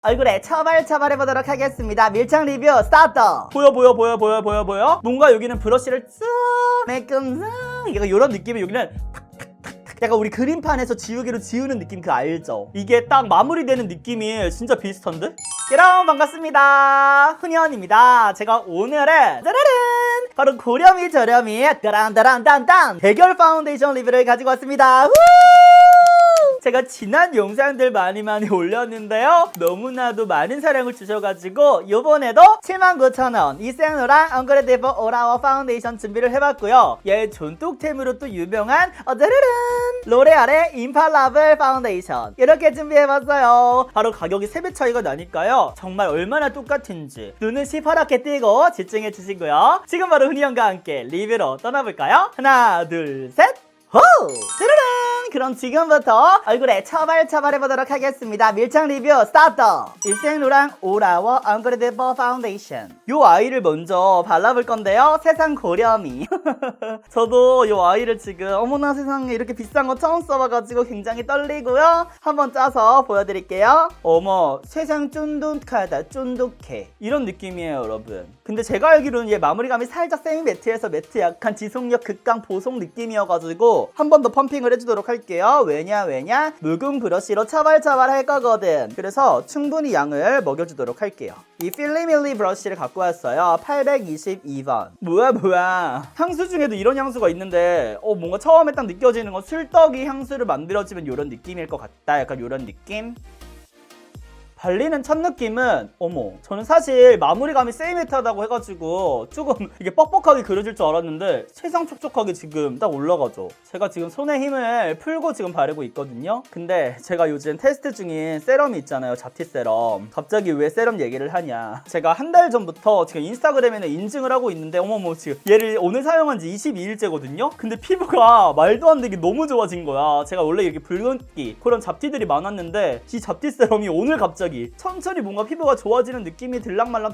얼굴에 처발처발해보도록 하겠습니다. 밀착 리뷰 스타트! 보여? 뭔가 여기는 브러쉬를 쓱 매끈 약간 이런 느낌이 여기는 약간 우리 그림판에서 지우개로 지우는 느낌 그 알죠? 이게 딱 마무리되는 느낌이 진짜 비슷한데? 여러분 반갑습니다. 훈현입니다. 제가 오늘은 짜라란 바로 고렴이 저렴이 따란따란딴딴 대결 파운데이션 리뷰를 가지고 왔습니다. 제가 지난 영상들 많이 올렸는데요. 너무나도 많은 사랑을 주셔가지고 요번에도 79,000원 이센노랑 엉그레데버 오라워 파운데이션 준비를 해봤고요. 얘 존뚝템으로 또 유명한 짜라란 로레알의 임팔라블 파운데이션 이렇게 준비해봤어요. 바로 가격이 3배 차이가 나니까요. 정말 얼마나 똑같은지 눈은 시퍼렇게 뜨고 집중해주시고요. 지금 바로 훈이형과 함께 리뷰로 떠나볼까요? 하나 둘 셋 호! 짜라란! 그럼 지금부터 얼굴에 처발처발해보도록 하겠습니다. 밀착 리뷰 스타트! 일생로랑 오라워 엉그레데버 파운데이션 요 아이를 먼저 발라볼 건데요. 세상 고렴이 저도 요 아이를 지금 어머나 세상에 이렇게 비싼 거 처음 써봐가지고 굉장히 떨리고요. 한번 짜서 보여드릴게요. 어머 세상 쫀득하다 쫀득해 이런 느낌이에요 여러분. 근데 제가 알기로는 얘 마무리감이 살짝 세미 매트에서 매트 약간 지속력 극강 보송 느낌이어가지고 한 번 더 펌핑을 해주도록 할게요. 왜냐 묽은 브러쉬로 처발처발 할 거거든. 그래서 충분히 양을 먹여주도록 할게요. 이 필리밀리 브러쉬를 갖고 왔어요. 822번 뭐야 향수 중에도 이런 향수가 있는데 뭔가 처음에 딱 느껴지는 건 술떡이 향수를 만들어지면 이런 느낌일 것 같다. 약간 이런 느낌? 발리는 첫 느낌은 저는 사실 마무리감이 세이매트하다고 해가지고 조금 이게 뻑뻑하게 그려질 줄 알았는데 세상 촉촉하게 지금 딱 올라가죠. 제가 지금 손에 힘을 풀고 지금 바르고 있거든요. 근데 제가 요즘 테스트 중인 세럼이 있잖아요. 잡티 세럼. 갑자기 왜 세럼 얘기를 하냐. 제가 한 달 전부터 지금 인스타그램에는 인증을 하고 있는데 지금 얘를 오늘 사용한 지 22일째거든요. 근데 피부가 말도 안 되게 너무 좋아진 거야. 제가 원래 이렇게 붉은기 그런 잡티들이 많았는데 이 잡티 세럼이 오늘 갑자기 천천히 뭔가 피부가 좋아지는 느낌이 들락말랑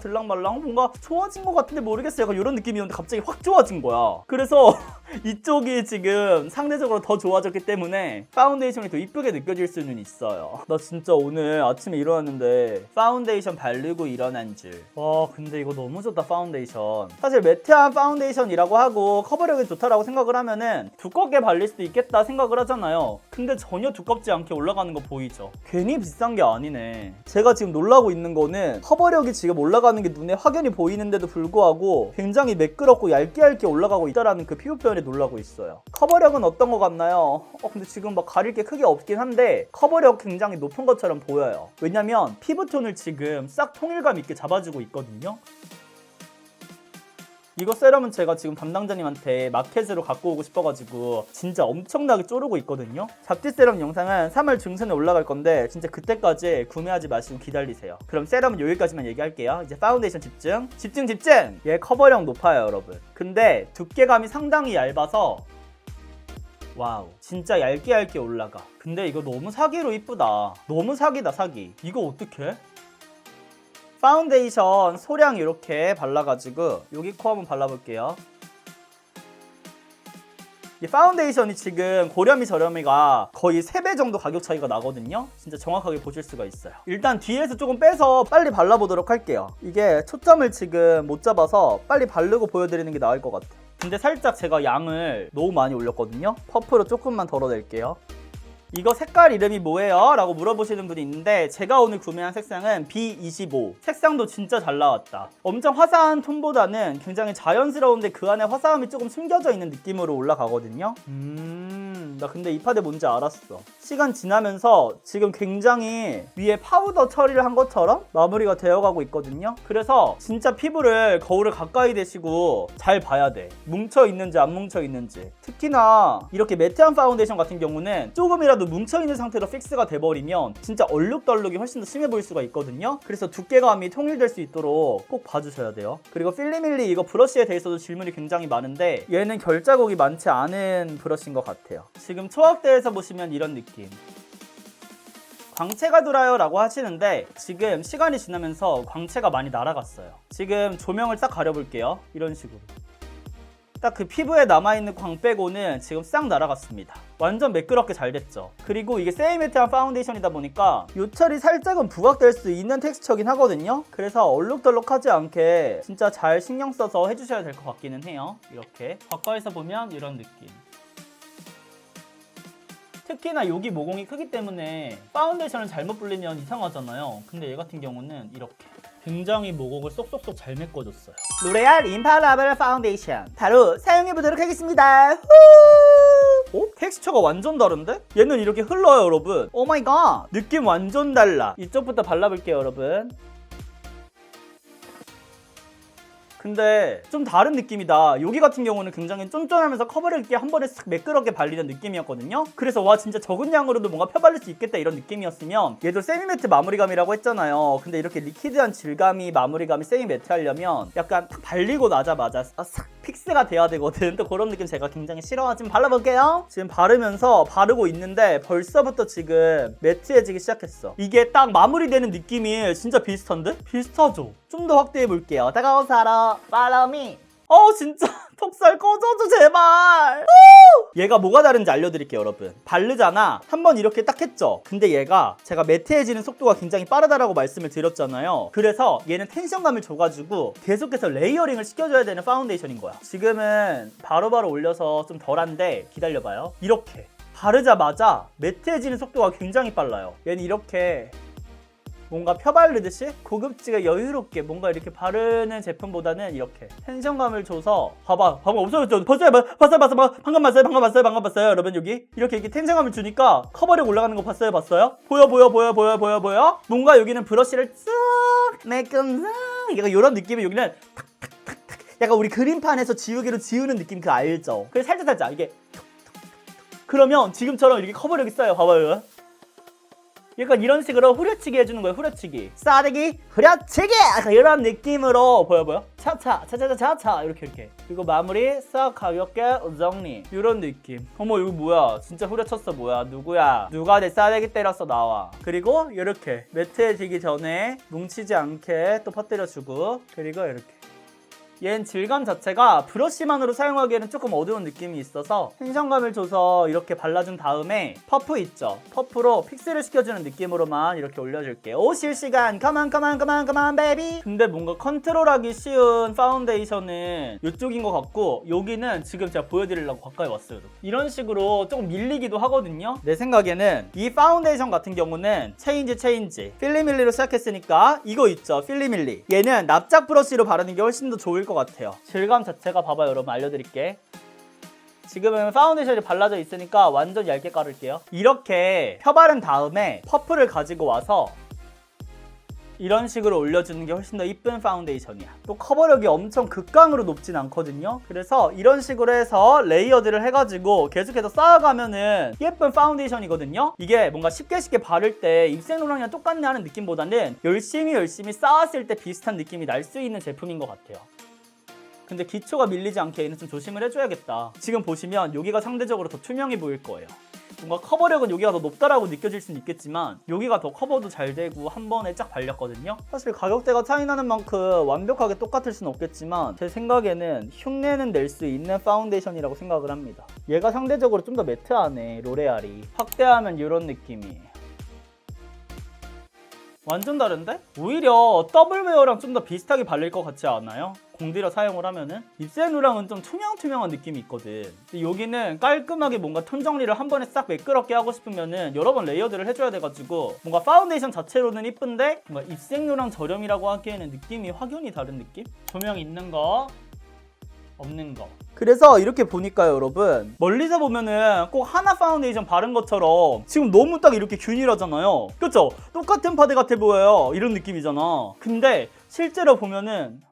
뭔가 좋아진 것 같은데 모르겠어요. 약간 이런 느낌이었는데 갑자기 확 좋아진 거야. 그래서 이쪽이 지금 상대적으로 더 좋아졌기 때문에 파운데이션이 더 이쁘게 느껴질 수는 있어요. 나 진짜 오늘 아침에 일어났는데 파운데이션 바르고 일어난 줄. 와 근데 이거 너무 좋다 파운데이션. 사실 매트한 파운데이션이라고 하고 커버력이 좋다라고 생각을 하면은 두껍게 발릴 수도 있겠다 생각을 하잖아요. 근데 전혀 두껍지 않게 올라가는 거 보이죠? 괜히 비싼 게 아니네. 제가 지금 놀라고 있는 거는 커버력이 지금 올라가는 게 눈에 확연히 보이는데도 불구하고 굉장히 매끄럽고 얇게 올라가고 있다라는 그 피부 표현에 놀라고 있어요. 커버력은 어떤 것 같나요? 근데 지금 막 가릴 게 크게 없긴 한데 커버력 굉장히 높은 것처럼 보여요. 왜냐면 피부톤을 지금 싹 통일감 있게 잡아주고 있거든요. 이거 세럼은 제가 지금 담당자님한테 마켓으로 갖고 오고 싶어가지고 진짜 엄청나게 쪼르고 있거든요. 잡티 세럼 영상은 3월 중순에 올라갈 건데 진짜 그때까지 구매하지 마시고 기다리세요. 그럼 세럼은 여기까지만 얘기할게요. 이제 파운데이션 집중! 얘 커버력 높아요 여러분. 근데 두께감이 상당히 얇아서 와우 진짜 얇게 올라가. 근데 이거 너무 사기로 이쁘다. 너무 사기다 사기. 이거 어떡해? 파운데이션 소량 이렇게 발라가지고 여기 코 한번 발라볼게요. 이 파운데이션이 지금 고렴이 저렴이가 거의 3배 정도 가격 차이가 나거든요. 진짜 정확하게 보실 수가 있어요. 일단 뒤에서 조금 빼서 빨리 발라보도록 할게요. 이게 초점을 지금 못 잡아서 빨리 바르고 보여드리는 게 나을 것 같아요. 근데 살짝 제가 양을 너무 많이 올렸거든요. 퍼프로 조금만 덜어낼게요. 이거 색깔 이름이 뭐예요? 라고 물어보시는 분이 있는데 제가 오늘 구매한 색상은 B25. 색상도 진짜 잘 나왔다. 엄청 화사한 톤보다는 굉장히 자연스러운데 그 안에 화사함이 조금 숨겨져 있는 느낌으로 올라가거든요. 나 근데 이 파데 뭔지 알았어. 시간 지나면서 지금 굉장히 위에 파우더 처리를 한 것처럼 마무리가 되어가고 있거든요. 그래서 진짜 피부를 거울을 가까이 대시고 잘 봐야 돼. 뭉쳐있는지 안 뭉쳐있는지. 특히나 이렇게 매트한 파운데이션 같은 경우는 조금이라도 뭉쳐있는 상태로 픽스가 돼버리면 진짜 얼룩덜룩이 훨씬 더 심해 보일 수가 있거든요. 그래서 두께감이 통일될 수 있도록 꼭 봐주셔야 돼요. 그리고 필리밀리 이거 브러쉬에 대해서도 질문이 굉장히 많은데 얘는 결자국이 많지 않은 브러쉬인 것 같아요. 지금 초학대에서 보시면 이런 느낌. 광채가 돌아요 라고 하시는데 지금 시간이 지나면서 광채가 많이 날아갔어요. 지금 조명을 딱 가려볼게요. 이런 식으로. 딱 그 피부에 남아있는 광 빼고는 지금 싹 날아갔습니다. 완전 매끄럽게 잘 됐죠. 그리고 이게 세미매트한 파운데이션이다 보니까 요철이 살짝은 부각될 수 있는 텍스처긴 하거든요. 그래서 얼룩덜룩하지 않게 진짜 잘 신경 써서 해주셔야 될 것 같기는 해요. 이렇게 가까이서 보면 이런 느낌. 특히나 여기 모공이 크기 때문에 파운데이션을 잘못 불리면 이상하잖아요. 근데 얘 같은 경우는 이렇게 굉장히 모공을 쏙쏙쏙 잘 메꿔줬어요. 로레알 임팔라블 파운데이션 바로 사용해보도록 하겠습니다. 오? 텍스처가 완전 다른데? 얘는 이렇게 흘러요, 여러분. 오 마이 갓, 느낌 완전 달라. 이쪽부터 발라볼게요, 여러분. 근데 좀 다른 느낌이다. 여기 같은 경우는 굉장히 쫀쫀하면서 커버력 있게 한 번에 싹 매끄럽게 발리는 느낌이었거든요. 그래서 와 진짜 적은 양으로도 뭔가 펴발릴 수 있겠다 이런 느낌이었으면, 얘도 세미매트 마무리감이라고 했잖아요. 근데 이렇게 리퀴드한 질감이 마무리감이 세미매트 하려면 약간 딱 발리고 나자마자 싹 픽스가 돼야 되거든. 또 그런 느낌 제가 굉장히 싫어하지만 발라볼게요. 지금 바르고 있는데 벌써부터 지금 매트해지기 시작했어. 이게 딱 마무리되는 느낌이 진짜 비슷한데? 비슷하죠? 좀 더 확대해 볼게요. 다가온 사람 follow me. 진짜 턱살 꺼져줘 제발. 얘가 뭐가 다른지 알려드릴게요, 여러분. 바르잖아, 한번 이렇게 딱 했죠. 근데 얘가 제가 매트해지는 속도가 굉장히 빠르다라고 말씀을 드렸잖아요. 그래서 얘는 텐션감을 줘가지고 계속해서 레이어링을 시켜줘야 되는 파운데이션인 거야. 지금은 바로바로 올려서 좀 덜한데 기다려봐요. 이렇게 바르자마자 매트해지는 속도가 굉장히 빨라요. 얘는 이렇게 뭔가 펴바르듯이 고급지게 여유롭게 뭔가 이렇게 바르는 제품보다는 이렇게 텐션감을 줘서, 봐봐 방금 없어졌죠? 봤어요? 방금 봤어요 여러분. 여기 이렇게 텐션감을 주니까 커버력 올라가는 거 봤어요? 보여? 뭔가 여기는 브러쉬를 쓱 매끈 약간 이런 느낌이, 여기는 약간 우리 그림판에서 지우개로 지우는 느낌 그 알죠? 그래서 살짝 이게 그러면 지금처럼 이렇게 커버력이 쌓여. 봐봐요. 약간 이런 식으로 후려치기 해주는 거예요. 후려치기, 싸대기, 후려치기, 약간 이런 느낌으로 보여? 차차 이렇게. 그리고 마무리 싹 가볍게 정리, 이런 느낌. 어머 이거 뭐야, 진짜 후려쳤어. 뭐야, 누구야, 누가 내 싸대기 때렸어, 나와. 그리고 이렇게 매트해지기 전에 뭉치지 않게 또 퍼뜨려주고, 그리고 이렇게. 얘는 질감 자체가 브러쉬만으로 사용하기에는 조금 어두운 느낌이 있어서 텐션감을 줘서 이렇게 발라준 다음에 퍼프 있죠? 퍼프로 픽스를 시켜주는 느낌으로만 이렇게 올려줄게요. 오 실시간 가만 베이비. 근데 뭔가 컨트롤하기 쉬운 파운데이션은 이쪽인 것 같고, 여기는 지금 제가 보여드리려고 가까이 왔어요. 이런 식으로 조금 밀리기도 하거든요. 내 생각에는 이 파운데이션 같은 경우는 체인지 필리밀리로 시작했으니까 이거 있죠, 필리밀리. 얘는 납작 브러쉬로 바르는 게 훨씬 더 좋을 것 같아요. 질감 자체가 봐봐요, 여러분. 알려드릴게. 지금은 파운데이션이 발라져 있으니까 완전 얇게 깔을게요. 이렇게 펴바른 다음에 퍼프를 가지고 와서 이런 식으로 올려주는 게 훨씬 더 이쁜 파운데이션이야. 또 커버력이 엄청 극강으로 높진 않거든요. 그래서 이런 식으로 해서 레이어드를 해가지고 계속해서 쌓아가면은 예쁜 파운데이션이거든요. 이게 뭔가 쉽게 바를 때 입생로랑이랑 똑같네 하는 느낌보다는 열심히 쌓았을 때 비슷한 느낌이 날 수 있는 제품인 것 같아요. 근데 기초가 밀리지 않게 얘는 좀 조심을 해줘야겠다. 지금 보시면 여기가 상대적으로 더 투명해 보일 거예요. 뭔가 커버력은 여기가 더 높다라고 느껴질 수는 있겠지만 여기가 더 커버도 잘 되고 한 번에 쫙 발렸거든요. 사실 가격대가 차이 나는 만큼 완벽하게 똑같을 수는 없겠지만 제 생각에는 흉내는 낼 수 있는 파운데이션이라고 생각을 합니다. 얘가 상대적으로 좀 더 매트하네, 로레알이. 확대하면 이런 느낌이 완전 다른데? 오히려 더블웨어랑 좀 더 비슷하게 발릴 것 같지 않아요? 공들여 사용을 하면은. 입생루랑은 좀 투명한 느낌이 있거든. 근데 여기는 깔끔하게 뭔가 톤 정리를 한 번에 싹 매끄럽게 하고 싶으면은 여러 번 레이어드를 해줘야 돼가지고 뭔가 파운데이션 자체로는 이쁜데 뭔가 입생루랑 저렴이라고 하기에는 느낌이 확연히 다른 느낌? 조명 있는 거, 없는 거. 그래서 이렇게 보니까요, 여러분, 멀리서 보면은 꼭 하나 파운데이션 바른 것처럼 지금 너무 딱 이렇게 균일하잖아요. 그쵸? 똑같은 파데 같아 보여요. 이런 느낌이잖아. 근데 실제로 보면은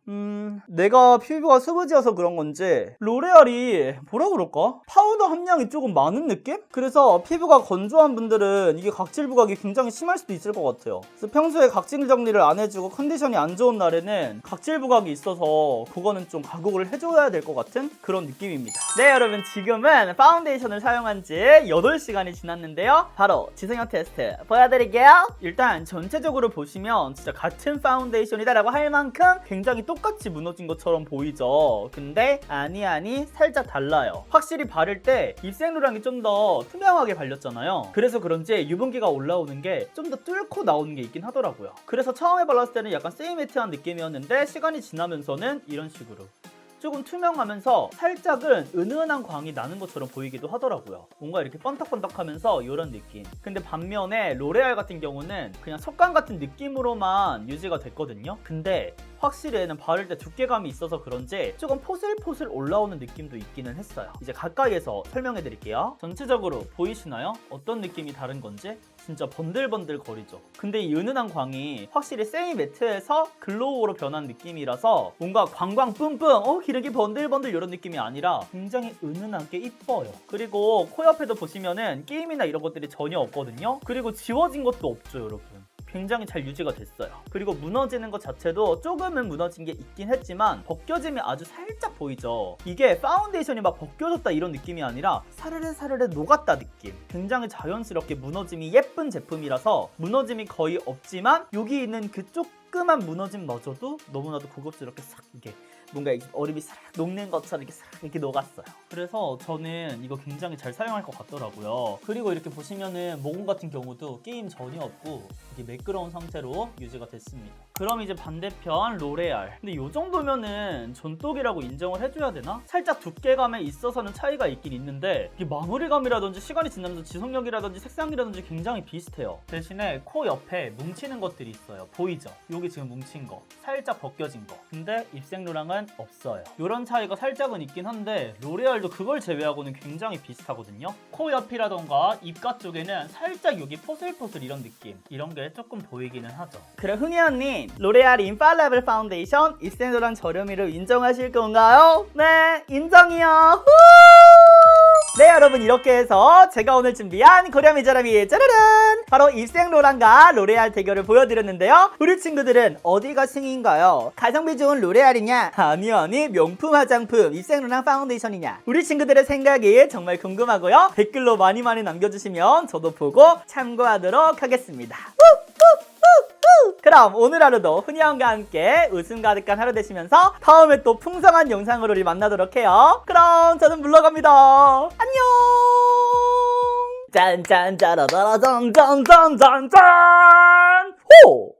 내가 피부가 수부지여서 그런 건지 로레알이 뭐라 그럴까? 파우더 함량이 조금 많은 느낌? 그래서 피부가 건조한 분들은 이게 각질 부각이 굉장히 심할 수도 있을 것 같아요. 그래서 평소에 각질 정리를 안 해주고 컨디션이 안 좋은 날에는 각질 부각이 있어서 그거는 좀 각오를 해줘야 될 것 같은 그런 그런 느낌입니다. 네, 여러분 지금은 파운데이션을 사용한 지 8시간이 지났는데요. 바로 지성형 테스트 보여드릴게요. 일단 전체적으로 보시면 진짜 같은 파운데이션이다라고 할 만큼 굉장히 똑같이 무너진 것처럼 보이죠. 근데 아니 살짝 달라요. 확실히 바를 때 입생로랑이 좀 더 투명하게 발렸잖아요. 그래서 그런지 유분기가 올라오는 게 좀 더 뚫고 나오는 게 있긴 하더라고요. 그래서 처음에 발랐을 때는 약간 세이매트한 느낌이었는데 시간이 지나면서는 이런 식으로 조금 투명하면서 살짝은 은은한 광이 나는 것처럼 보이기도 하더라고요. 뭔가 이렇게 번떡번떡하면서 이런 느낌. 근데 반면에 로레알 같은 경우는 그냥 촉감 같은 느낌으로만 유지가 됐거든요. 근데 확실히 얘는 바를 때 두께감이 있어서 그런지 조금 포슬포슬 올라오는 느낌도 있기는 했어요. 이제 가까이에서 설명해 드릴게요. 전체적으로 보이시나요? 어떤 느낌이 다른 건지? 진짜 번들번들 거리죠. 근데 이 은은한 광이 확실히 세미 매트에서 글로우로 변한 느낌이라서 뭔가 광광 뿜뿜 기르기 번들번들 이런 느낌이 아니라 굉장히 은은하게 이뻐요. 그리고 코 옆에도 보시면은 게임이나 이런 것들이 전혀 없거든요. 그리고 지워진 것도 없죠, 여러분. 굉장히 잘 유지가 됐어요. 그리고 무너지는 것 자체도 조금은 무너진 게 있긴 했지만 벗겨짐이 아주 살짝 보이죠. 이게 파운데이션이 막 벗겨졌다 이런 느낌이 아니라 사르르 녹았다 느낌. 굉장히 자연스럽게 무너짐이 예쁜 제품이라서 무너짐이 거의 없지만 여기 있는 그 조그만 무너짐마저도 너무나도 고급스럽게 싹 이게 뭔가 얼음이 싹 녹는 것처럼 이렇게 싹 이렇게 녹았어요. 그래서 저는 이거 굉장히 잘 사용할 것 같더라고요. 그리고 이렇게 보시면은 모공 같은 경우도 게임 전혀 없고 이게 매끄러운 상태로 유지가 됐습니다. 그럼 이제 반대편 로레알. 근데 이 정도면은 전독이라고 인정을 해줘야 되나? 살짝 두께감에 있어서는 차이가 있긴 있는데 이게 마무리감이라든지 시간이 지나면서 지속력이라든지 색상이라든지 굉장히 비슷해요. 대신에 코 옆에 뭉치는 것들이 있어요. 보이죠? 여기 지금 뭉친 거, 살짝 벗겨진 거. 근데 입생로랑은 없어요. 이런 차이가 살짝은 있긴 한데 로레알도 그걸 제외하고는 굉장히 비슷하거든요. 코 옆이라던가 입가 쪽에는 살짝 여기 포슬포슬 이런 느낌, 이런 게 조금 보이기는 하죠. 그럼 흔히 언니 로레알 인팔레블 파운데이션 입생로랑 저렴이를 인정하실 건가요? 네, 인정이요. 네, 여러분 이렇게 해서 제가 오늘 준비한 고렴이저렴이 짜라란 바로 입생로랑과 로레알 대결을 보여드렸는데요. 우리 친구들은 어디가 승인가요? 가성비 좋은 로레알이냐? 아니 명품 화장품 입생로랑 파운데이션이냐? 우리 친구들의 생각이 정말 궁금하고요. 댓글로 많이 남겨주시면 저도 보고 참고하도록 하겠습니다. 그럼 오늘 하루도 훈이형과 함께 웃음 가득한 하루 되시면서 다음에 또 풍성한 영상으로 우리 만나도록 해요. 그럼 저는 물러갑니다. 안녕. 짠짠짜라짜라 짠짠짠짠짠 호!